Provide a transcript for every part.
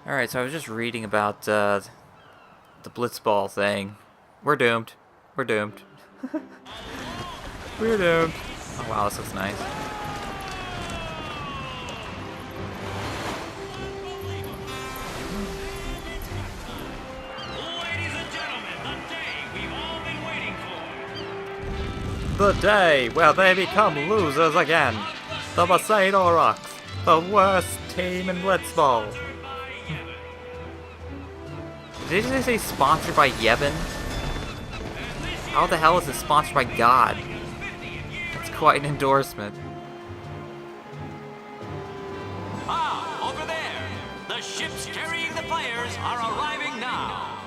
Alright, so I was just reading about the Blitzball thing. We're doomed. We're doomed. We're doomed. Oh wow, this looks nice. Ladies and gentlemen, the day we've all been waiting for. The day where they become losers again. The Macedo Rocks, the worst team in Blitzball. Did they say sponsored by Yevon? How the hell is it sponsored by God? That's quite an endorsement. Ah, over there. The ships carrying the players are arriving now.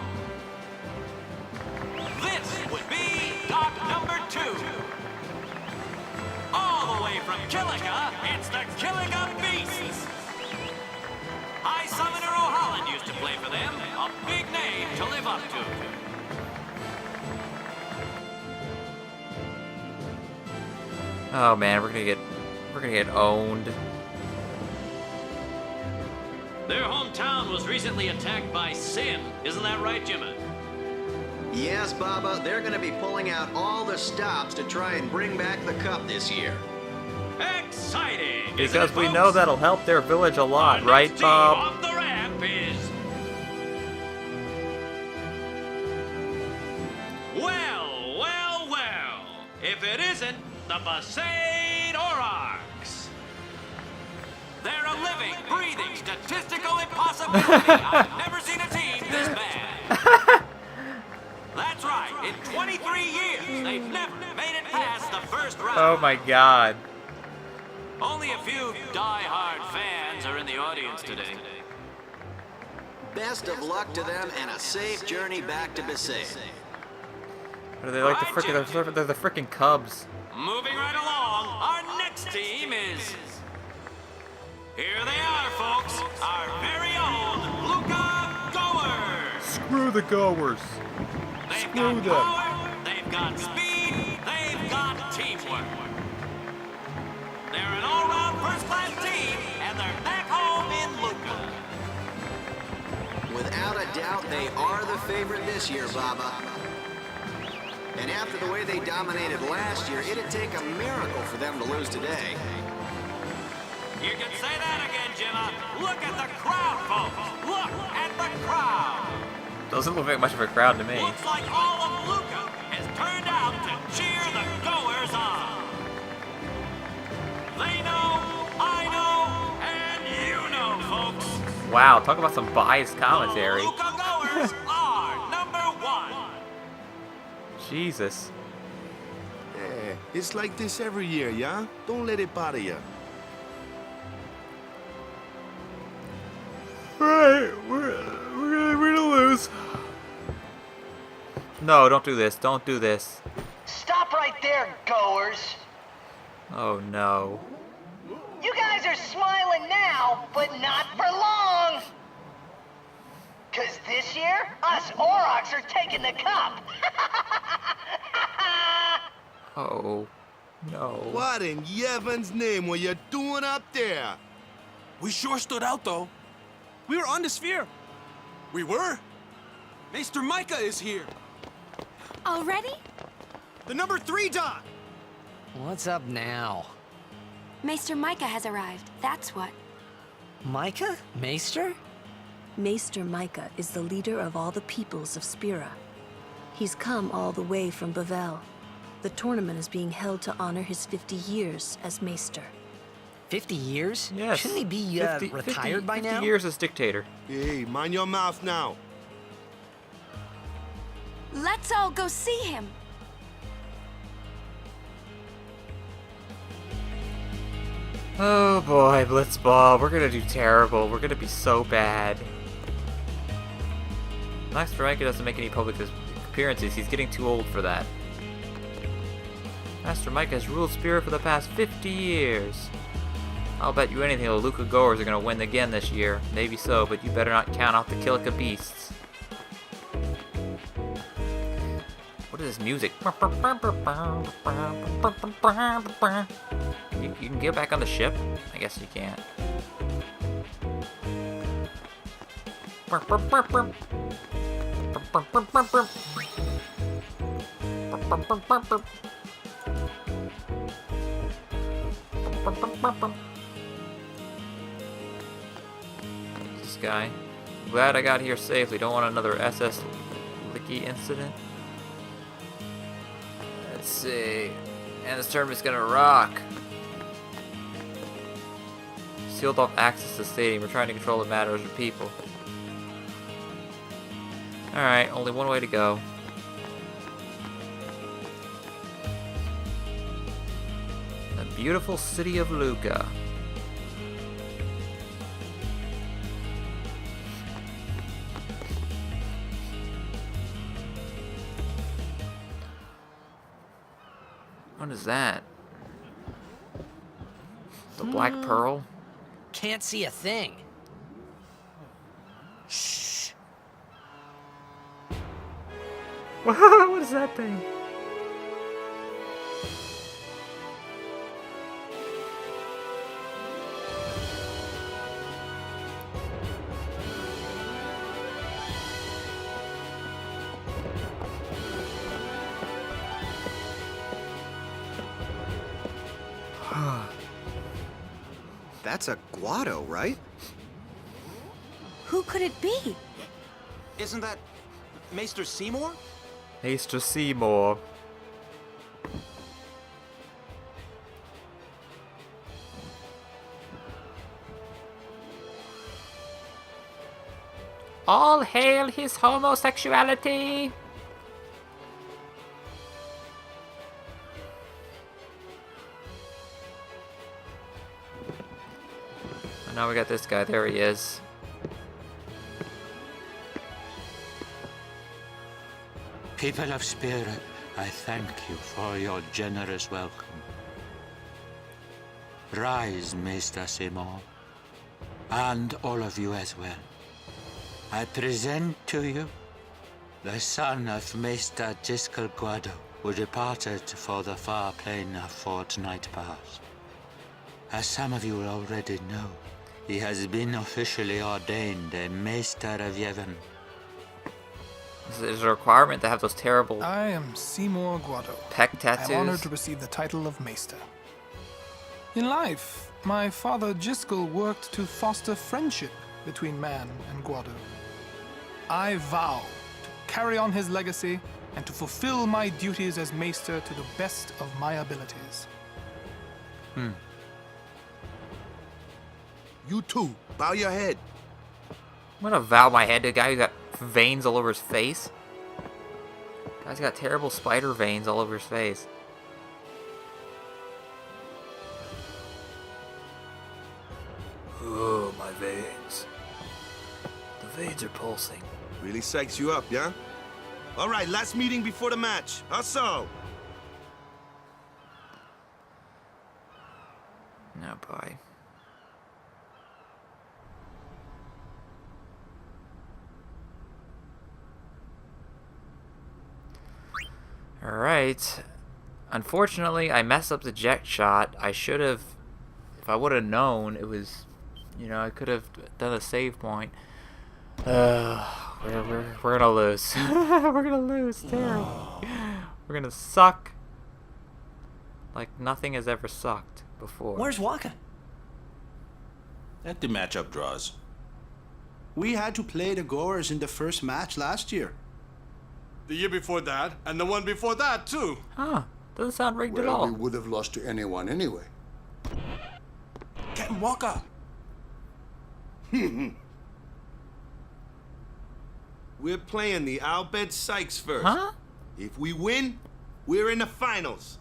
This would be dock number 2. All the way from Killica, it's the Killica Beasts. High Summoner O'Holland used to play for them. A big name to live up to. Oh man, we're gonna get owned. Their hometown was recently attacked by Sin. Isn't that right, Jimmy? Yes, Baba, they're going to be pulling out all the stops to try and bring back the cup this year. Exciting! Because we know that'll help their village a lot, right, Bob? Off the ramp is... Well, well, well. If it isn't the Besaid Aurochs. They're a living, breathing, statistical impossibility. I've never seen a team this bad. That's right. In 23 years, they've never made it past the first round. Oh my god. Only a few die-hard fans are in the audience today. Best of luck to them and a safe journey back to Besaid. Are they like the frickin' they're the frickin' Cubs? Moving right along, our next team is... Here they are, folks. Our very own Luca Goers. Screw the goers. They've Screw got them. power, they've got speed, they've got teamwork. They're an all-round first-class team, and they're back home in Luca. Without a doubt, they are the favorite this year, Baba. And after the way they dominated last year, it'd take a miracle for them to lose today. You can say that again, Jimma. Look at the crowd, folks. Look at the crowd. Doesn't look like much of a crowd to me. Looks like all of Luca has turned out to cheer the Goers on. They know, I know, and you know, folks. Wow, talk about some biased commentary. The Luca Goers are number 1. Jesus. Yeah, it's like this every year, yeah? Don't let it bother you. Right, we're gonna lose. No, don't do this. Don't do this. Stop right there, goers. Oh no. You guys are smiling now, but not for long. 'Cause this year, us Aurochs are taking the cup. Oh no. What in Yevon's name were you doing up there? We sure stood out, though. We were on the sphere. We were. Maester Micah is here. Already? The number 3 dot. What's up now? Maester Micah has arrived, that's what. Micah? Maester? Maester Micah is the leader of all the peoples of Spira. He's come all the way from Bavel. The tournament is being held to honor his 50 years as Maester. 50 years? Yes. Shouldn't he be 50 retired by now? 50 years as dictator. Hey, mind your mouth now. Let's all go see him. Oh boy, Blitzball, we're gonna do terrible. We're gonna be so bad. Master Micah doesn't make any public appearances. He's getting too old for that. Master Micah has ruled Spirit for the past 50 years. I'll bet you anything the Luca Goers are gonna win again this year. Maybe so, but you better not count out the Killica Beasts. What is this music? You can get back on the ship? I guess you can't. This guy. Glad I got here safely. Don't want another SS Licky incident. Let's see. And this tournament's gonna rock. Sealed off access to the stadium. We're trying to control the matters of people. Alright, only one way to go. The beautiful city of Luca. What is that? The Black Pearl? Can't see a thing. Shh. What is that thing? That's a Guado, right? Who could it be? Isn't that Maester Seymour? Maester Seymour. All hail his homosexuality! And now we got this guy, there he is. People of Spirit, I thank you for your generous welcome. Rise, Maester Seymour, and all of you as well. I present to you the son of Maester Giskel Guado, who departed for the far plain a fortnight past. As some of you already know, he has been officially ordained a Maester of Yevon. There's a requirement to have those terrible I am Seymour Guado. peck tattoos. I am honored to receive the title of Maester. In life, my father Giskel worked to foster friendship between man and Guado. I vow to carry on his legacy and to fulfill my duties as Maester to the best of my abilities. You too. Bow your head. I'm gonna vow my head to a guy who got veins all over his face. Guy's got terrible spider veins all over his face. Oh, my veins. The veins are pulsing. Really psychs you up, yeah? All right, last meeting before the match. How so? No, boy. Alright. Unfortunately, I messed up the jet shot. I should have, if I would have known, it was, you know, I could have done a save point. We're gonna lose. We're gonna lose, terribly. We're gonna suck like nothing has ever sucked before. Where's Waka? Let the matchup draws. We had to play the Goers in the first match last year. The year before that, and the one before that, too. Huh. Doesn't sound rigged at Well, all. we would have lost to anyone anyway. Captain Waka! We're playing the Albed Sykes first. Huh? If we win, we're in the finals.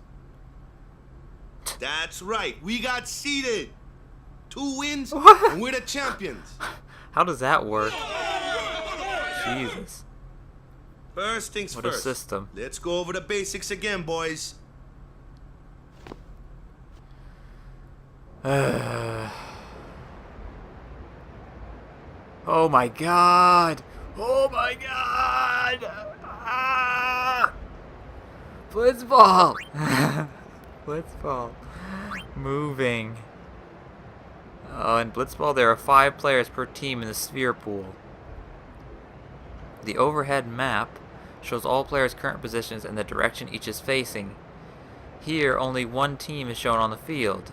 That's right. We got seeded. 2 wins, and we're the champions. How does that work? Jesus. First things What a first. system. Let's go over the basics again, boys. Oh my god! Oh my god! Ah! Blitzball! Blitzball. Moving. Oh, in Blitzball there are 5 players per team in the sphere pool. The overhead map shows all players' current positions and the direction each is facing. Here, only one team is shown on the field.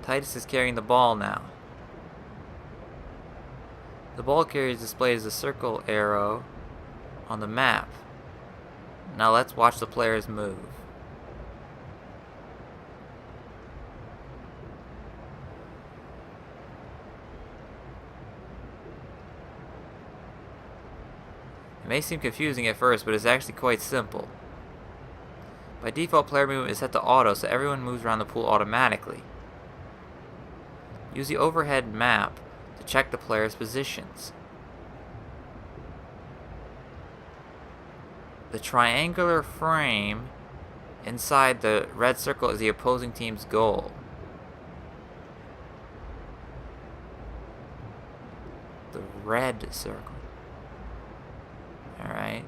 Titus is carrying the ball now. The ball carrier is displayed as a circle arrow on the map. Now let's watch the players move. It may seem confusing at first, but it's actually quite simple. By default, player movement is set to auto, so everyone moves around the pool automatically. Use the overhead map to check the players' positions. The triangular frame inside the red circle is the opposing team's goal. The red circle. Alright.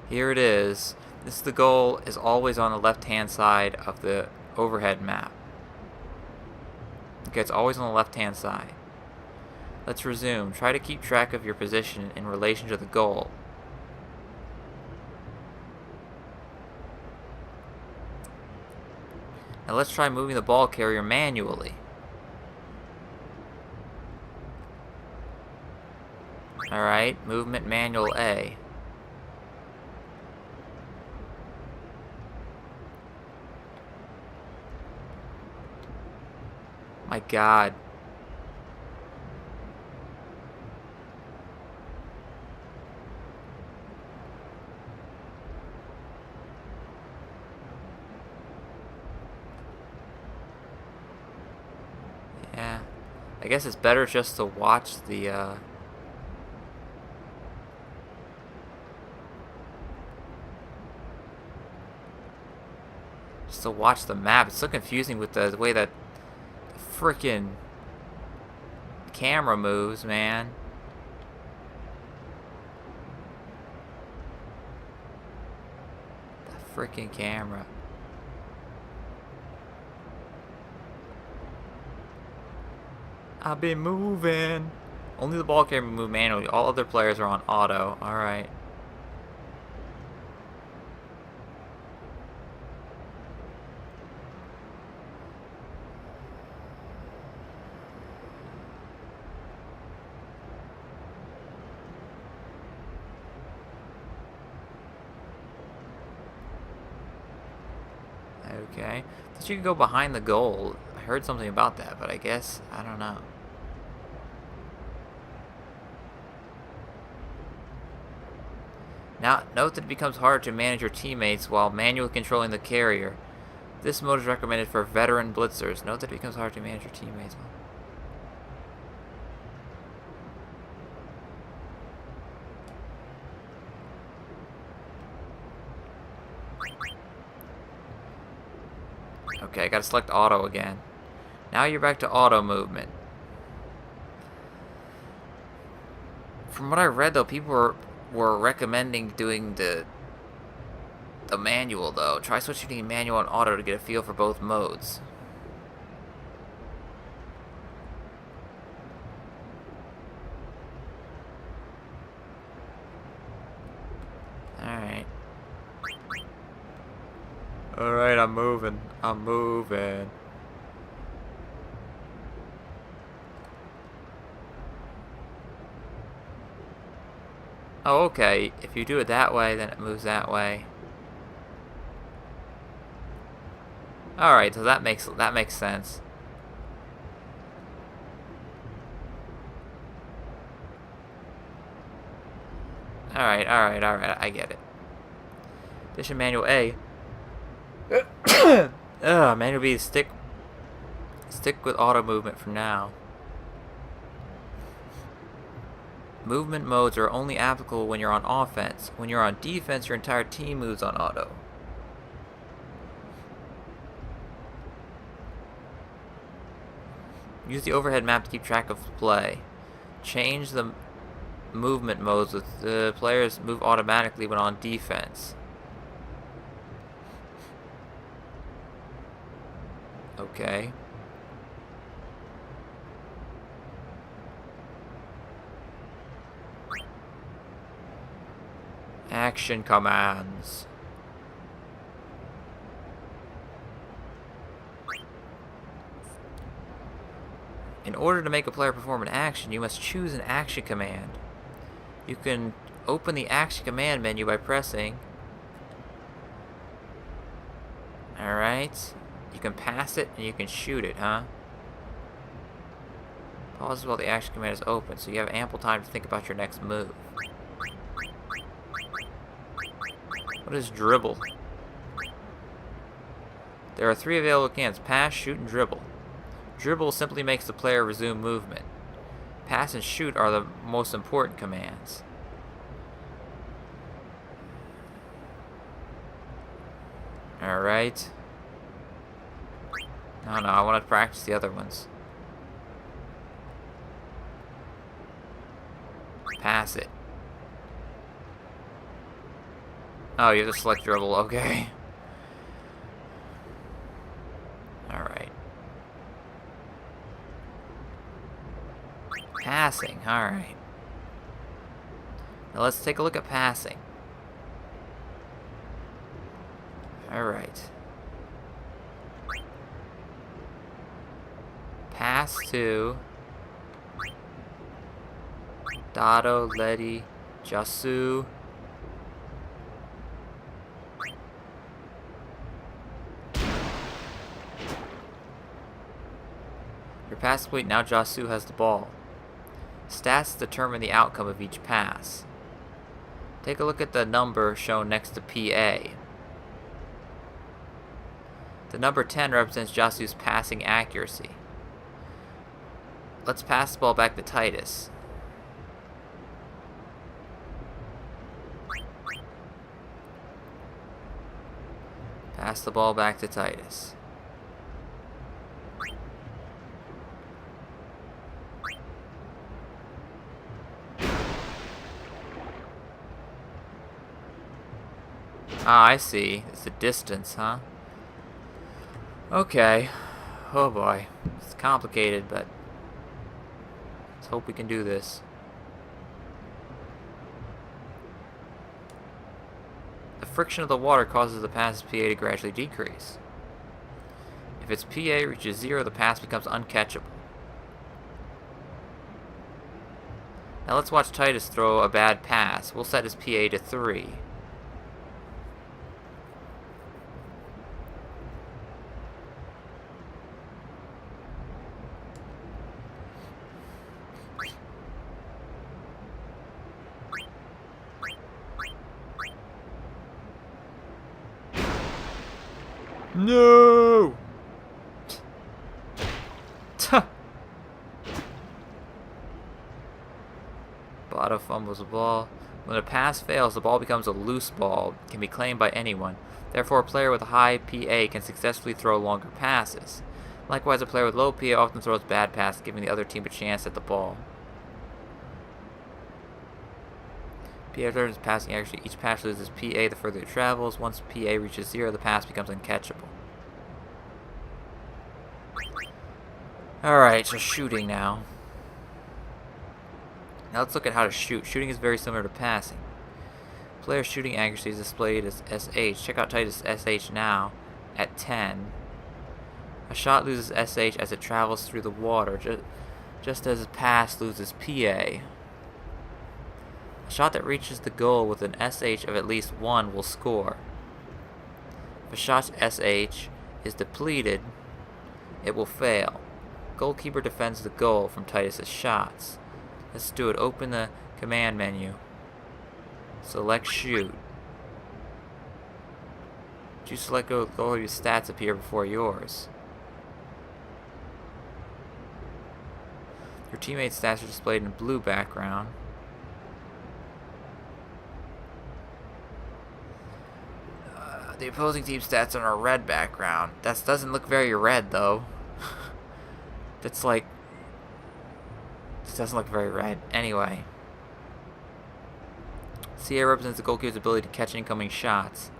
Here it is. This the goal is always on the left-hand side of the overhead map. Okay, it's always on the left-hand side. Let's resume. Try to keep track of your position in relation to the goal. Now let's try moving the ball carrier manually. Alright, movement manual A. My God. Yeah. I guess it's better just to watch the, just to watch the map. It's so confusing with the way that the frickin' camera moves, man. The frickin' camera. I've been moving. Only the ball can move manually. All other players are on auto. Alright. Okay. Thought you could go behind the goal. I heard something about that, but I guess, I don't know. Now, note that it becomes harder to manage your teammates while manually controlling the carrier. This mode is recommended for veteran blitzers. Note that it becomes harder to manage your teammates. Okay, I gotta select auto again. Now you're back to auto movement. From what I read, though, people were recommending doing the manual, though. Try switching between manual and auto to get a feel for both modes. Alright. Alright, I'm moving. I'm moving. Oh, okay. If you do it that way, then it moves that way. Alright, so that makes sense. Alright, I get it. Addition manual A. Manual B, stick with auto movement for now. Movement modes are only applicable when you're on offense. When you're on defense, your entire team moves on auto. Use the overhead map to keep track of play. Change the movement modes with the players move automatically when on defense. Okay. Action commands. In order to make a player perform an action, you must choose an action command. You can open the action command menu by pressing. Alright. You can pass it and you can shoot it, huh? Pause while the action command is open, so you have ample time to think about your next move. What is dribble? There are 3 available commands: pass, shoot, and dribble. Dribble simply makes the player resume movement. Pass and shoot are the most important commands. Alright. No, I want to practice the other ones. Pass it. Oh, you have to select dribble, okay. Alright. Passing, alright. Now let's take a look at passing. Alright. Pass to Dado, Letty, Jasu. Your pass complete. Now Jasu has the ball. Stats determine the outcome of each pass. Take a look at the number shown next to PA. The number 10 represents Jasu's passing accuracy. Let's pass the ball back to Titus. Pass the ball back to Titus. Ah, I see. It's the distance, huh? Okay. Oh boy. It's complicated, but let's hope we can do this. The friction of the water causes the pass's PA to gradually decrease. If its PA reaches 0, the pass becomes uncatchable. Now let's watch Titus throw a bad pass. We'll set his PA to 3. No! Bada fumbles the ball. When a pass fails, the ball becomes a loose ball. It can be claimed by anyone. Therefore, a player with a high PA can successfully throw longer passes. Likewise, a player with low PA often throws bad passes, giving the other team a chance at the ball. PA determines passing accuracy. Each pass loses PA the further it travels. Once PA reaches 0, the pass becomes uncatchable. Alright, so shooting now. Now let's look at how to shoot. Shooting is very similar to passing. Player shooting accuracy is displayed as SH. Check out Titus' SH now at 10. A shot loses SH as it travels through the water, just as a pass loses PA. A shot that reaches the goal with an SH of at least 1 will score. If a shot's SH is depleted, it will fail. Goalkeeper defends the goal from Titus' shots. Let's do it. Open the command menu. Select shoot. Once you select goal, your stats appear before yours. Your teammates' stats are displayed in blue background. The opposing team's stats are on a red background. That doesn't look very red, though. That's like... This doesn't look very red. Anyway. CA represents the goalkeeper's ability to catch incoming shots.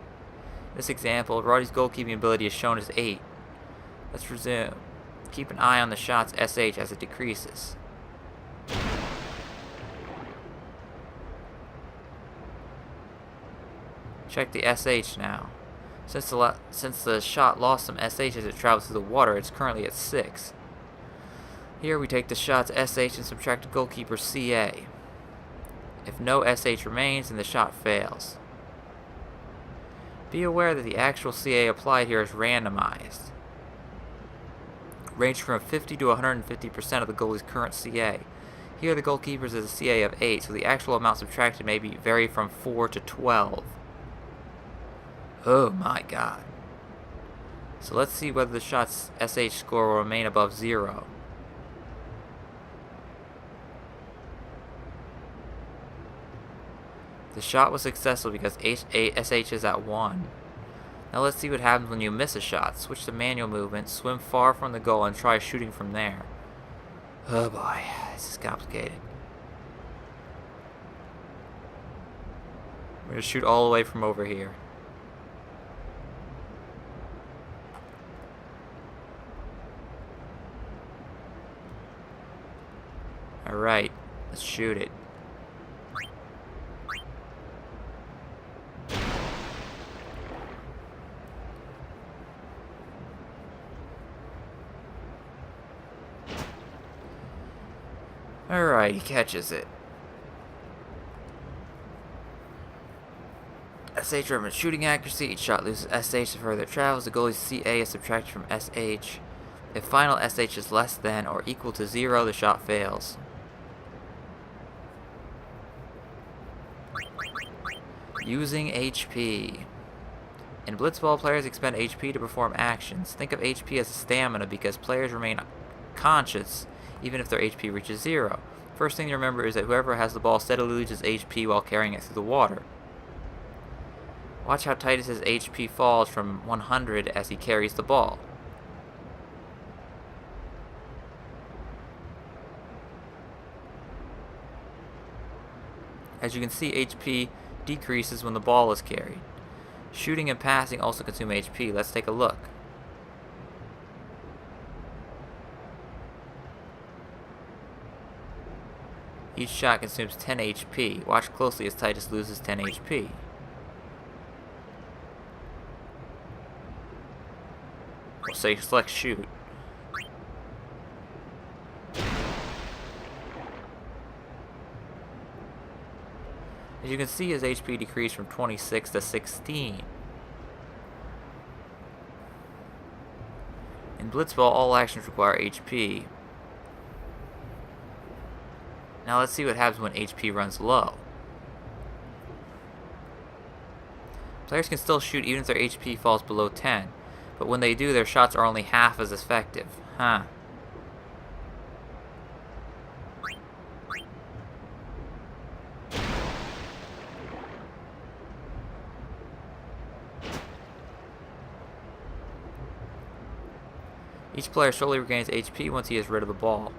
In this example, Roddy's goalkeeping ability is shown as 8. Let's resume. Keep an eye on the shot's SH as it decreases. Check the SH now. Since the shot lost some SH as it traveled through the water, it's currently at 6. Here we take the shot's SH and subtract the goalkeeper's CA. If no SH remains, then the shot fails. Be aware that the actual CA applied here is randomized, ranging from 50 to 150% of the goalie's current CA. Here the goalkeeper's is a CA of 8, so the actual amount subtracted may vary from 4 to 12. Oh my god. So let's see whether the shot's SH score will remain above 0. The shot was successful because SH is at 1. Now let's see what happens when you miss a shot. Switch to manual movement, swim far from the goal, and try shooting from there. Oh boy, this is complicated. We're going to shoot all the way from over here. Alright, let's shoot it. Alright, he catches it. SH remembers shooting accuracy. Each shot loses SH the further it travels. The goalie's CA is subtracted from SH. If final SH is less than or equal to 0, the shot fails. Using HP. In Blitzball, players expend HP to perform actions. Think of HP as stamina because players remain conscious even if their HP reaches 0. First thing to remember is that whoever has the ball steadily loses HP while carrying it through the water. Watch how Titus's HP falls from 100 as he carries the ball. As you can see, HP decreases when the ball is carried. Shooting and passing also consume HP. Let's take a look. Each shot consumes 10 HP. Watch closely as Titus loses 10 HP. So you select shoot. As you can see, his HP decreased from 26 to 16. In Blitzball, all actions require HP. Now let's see what happens when HP runs low. Players can still shoot even if their HP falls below 10, but when they do, their shots are only half as effective. Huh. Each player slowly regains HP once he is rid of the ball.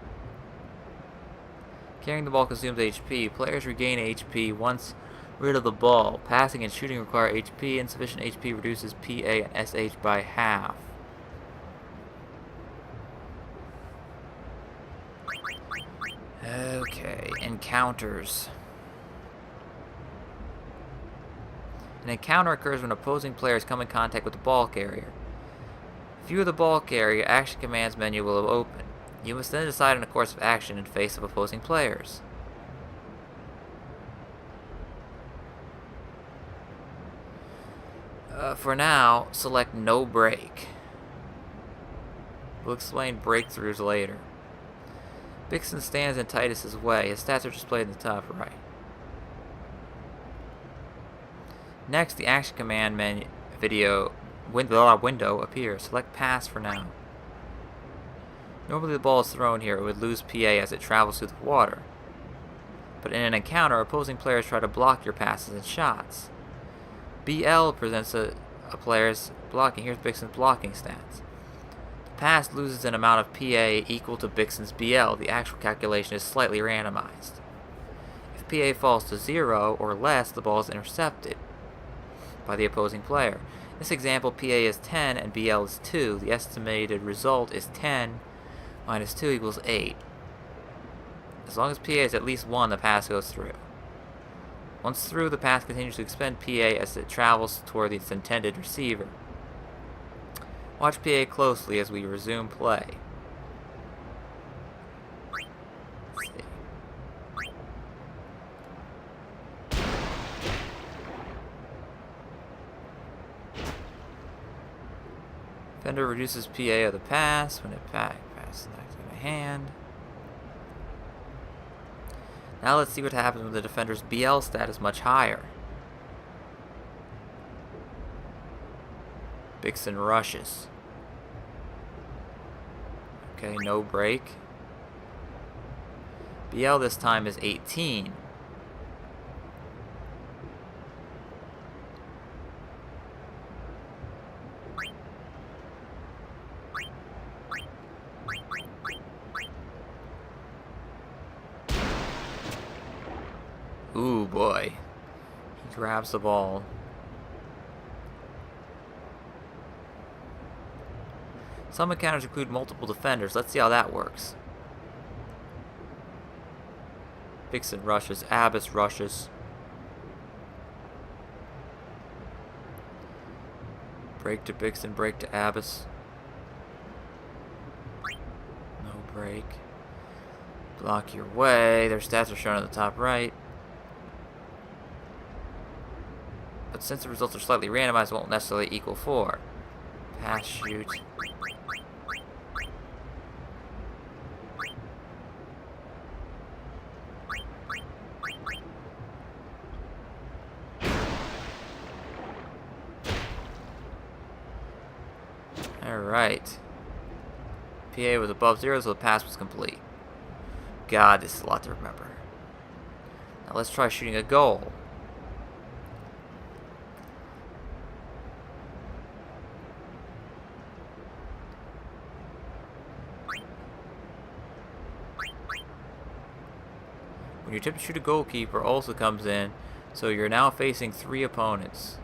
Carrying the ball consumes HP. Players regain HP once rid of the ball. Passing and shooting require HP. Insufficient HP reduces PA and SH by half. Okay, encounters. An encounter occurs when opposing players come in contact with the ball carrier. View of the ball carrier, action commands menu will open. You must then decide on a course of action in face of opposing players. For now, select no break. We'll explain breakthroughs later. Bixen stands in Titus's way. His stats are displayed in the top right. Next, the action command menu window appears. Select pass for now. Normally the ball is thrown here, it would lose PA as it travels through the water. But in an encounter, opposing players try to block your passes and shots. BL presents a player's blocking. Here's Bixen's blocking stats. The pass loses an amount of PA equal to Bixen's BL. The actual calculation is slightly randomized. If PA falls to 0 or less, the ball is intercepted by the opposing player. In this example, PA is 10 and BL is 2. The estimated result is 10 minus 2 equals 8. As long as PA is at least 1, the pass goes through. Once through, the pass continues to expend PA as it travels toward its intended receiver. Watch PA closely as we resume play. Let's see. Defender reduces PA of the pass when it passes in the hand. Now let's see what happens when the defender's BL stat is much higher. Bixen rushes. Okay, no break. BL this time is 18. Ooh, boy. He grabs the ball. Some encounters include multiple defenders. Let's see how that works. Bixen rushes. Abbas rushes. Break to Bixen. Break to Abbas. No break. Block your way. Their stats are shown at the top right. But since the results are slightly randomized, it won't necessarily equal 4. Pass, shoot. Alright. PA was above 0, so the pass was complete. God, this is a lot to remember. Now let's try shooting a goal. When you attempt to shoot a goalkeeper also comes in, so you're now facing 3 opponents.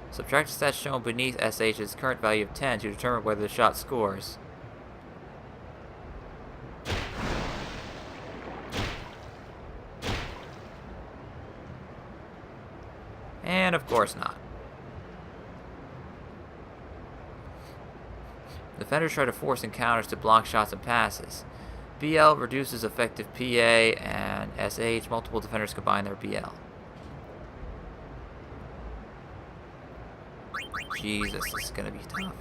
Subtract the stats shown beneath SH's current value of 10 to determine whether the shot scores. And of course not. Defenders try to force encounters to block shots and passes. BL reduces effective PA, and SH, multiple defenders combine their BL. Jesus, this is gonna be tough.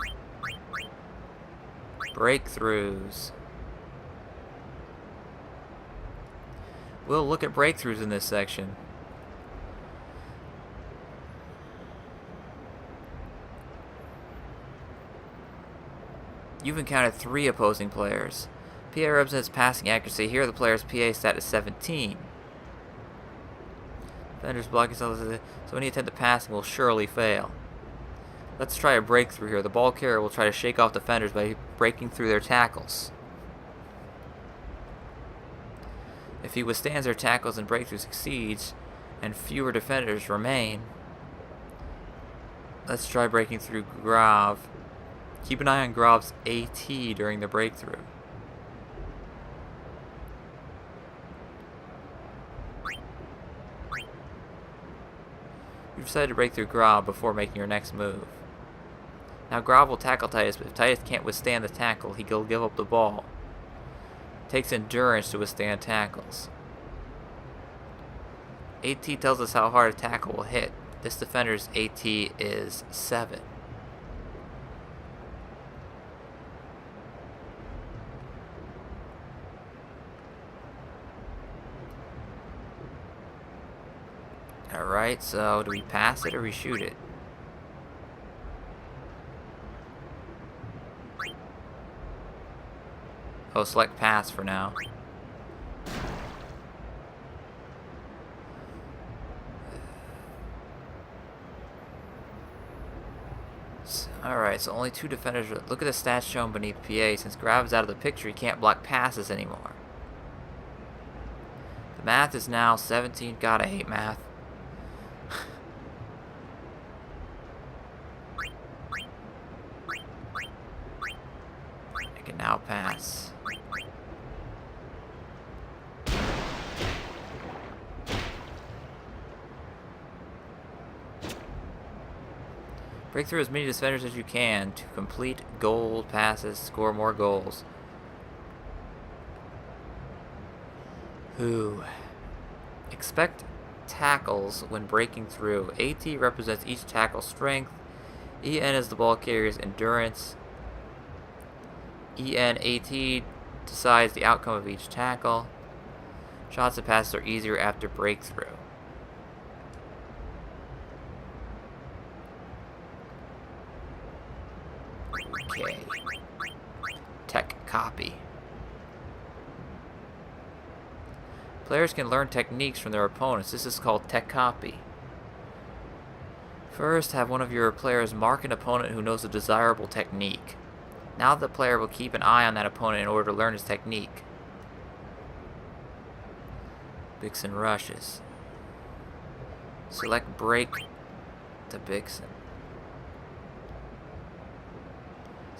Breakthroughs. We'll look at breakthroughs in this section. You've encountered 3 opposing players. PA represents passing accuracy. Here the player's PA stat is 17. Defenders block yourself, so any attempt at passing will surely fail. Let's try a breakthrough here. The ball carrier will try to shake off defenders by breaking through their tackles. If he withstands their tackles and breakthrough succeeds, and fewer defenders remain, let's try breaking through Grav. Keep an eye on Grav's AT during the breakthrough. You've decided to break through Grav before making your next move. Now Grav will tackle Titus, but if Titus can't withstand the tackle, he'll give up the ball. It takes endurance to withstand tackles. AT tells us how hard a tackle will hit. This defender's AT is 7. Alright, so do we pass it or we shoot it? Oh, select pass for now. Alright, so only 2 defenders. Look at the stats shown beneath PA. Since Grav is out of the picture, he can't block passes anymore. The math is now 17. God, I hate math. I can now pass. Break through as many defenders as you can to complete goal passes, score more goals. Ooh. Expect tackles when breaking through. AT represents each tackle strength. EN is the ball carrier's endurance. AT decides the outcome of each tackle. Shots and passes are easier after breakthrough. Okay. Tech copy. Players can learn techniques from their opponents. This is called tech copy. First, have one of your players mark an opponent who knows a desirable technique. Now the player will keep an eye on that opponent in order to learn his technique. Bixen rushes. Select break to Bixen.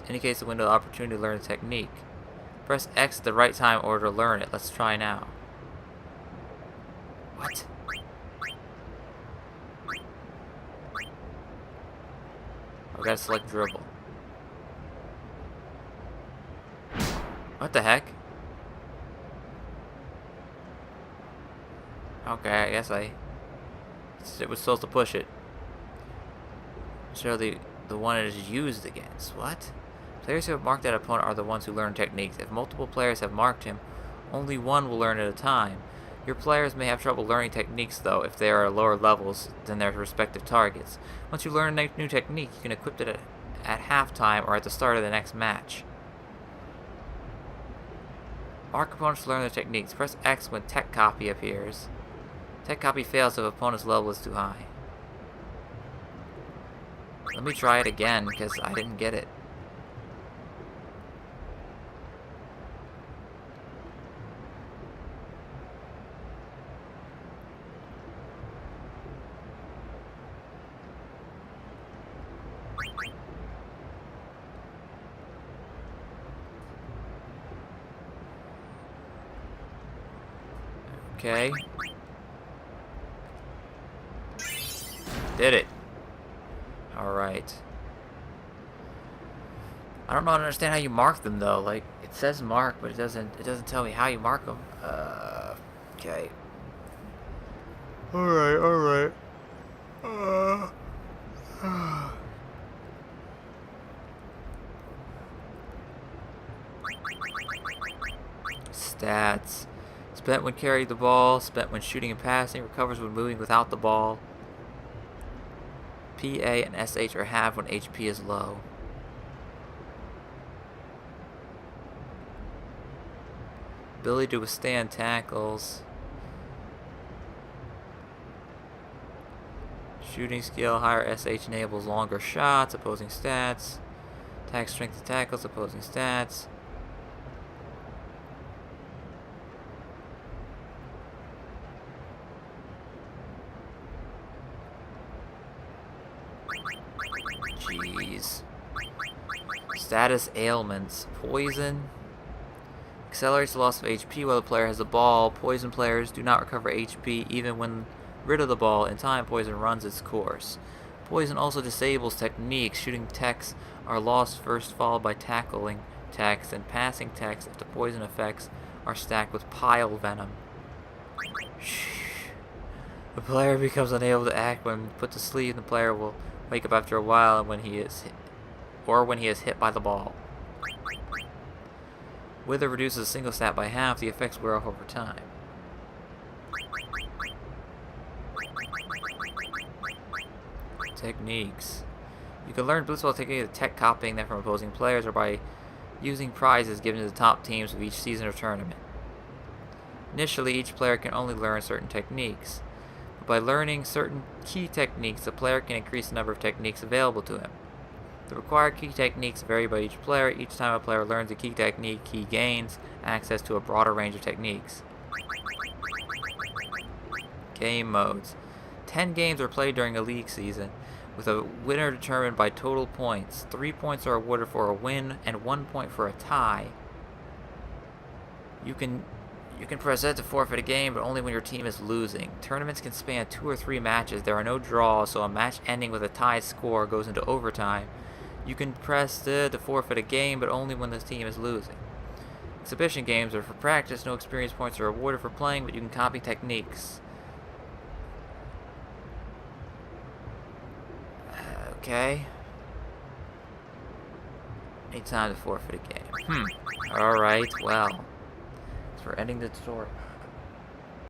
Indicates the window of opportunity to learn the technique. Press X at the right time in order to learn it. Let's try now. What? I gotta select dribble. What the heck? Okay, I guess it was supposed to push it. Show the one it is used against. What? Players who have marked that opponent are the ones who learn techniques. If multiple players have marked him, only one will learn at a time. Your players may have trouble learning techniques, though, if they are at lower levels than their respective targets. Once you learn a new technique, you can equip it at halftime or at the start of the next match. Mark opponents to learn their techniques. Press X when tech copy appears. Tech copy fails if opponent's level is too high. Let me try it again, because I didn't get it. Okay. Did it. Alright. I don't understand how you mark them though. Like, it says mark, but it doesn't tell me how you mark them. Okay. Alright. Stats. Spent when carrying the ball, spent when shooting and passing, recovers when moving without the ball. PA and SH are halved when HP is low. Ability to withstand tackles. Shooting skill, higher SH enables longer shots, opposing stats. Attack strength to tackles, opposing stats. Jeez. Status ailments. Poison. Accelerates the loss of HP while the player has the ball. Poison players do not recover HP even when rid of the ball. In time, poison runs its course. Poison also disables techniques. Shooting techs are lost first, followed by tackling techs and passing techs if the poison effects are stacked with pile venom. The player becomes unable to act when put to sleep. The player will wake up after a while and when he is hit by the ball. Wither reduces a single stat by half. The effects wear off over time. Techniques. You can learn Blitzball technique by tech copying them from opposing players or by using prizes given to the top teams of each season or tournament. Initially, each player can only learn certain techniques. But by learning certain key techniques, the player can increase the number of techniques available to him. The required key techniques vary by each player. Each time a player learns a key technique, he gains access to a broader range of techniques. Game modes. 10 games are played during a league season, with a winner determined by total points. 3 points are awarded for a win, and 1 point for a tie. You can You can press Z to forfeit a game, but only when your team is losing. Tournaments can span 2 or 3 matches. There are no draws, so a match ending with a tied score goes into overtime. You can press Z to forfeit a game, but only when the team is losing. Exhibition games are for practice. No experience points are awarded for playing, but you can copy techniques. Okay. Need time to forfeit a game. Alright, well. We're ending the tutorial.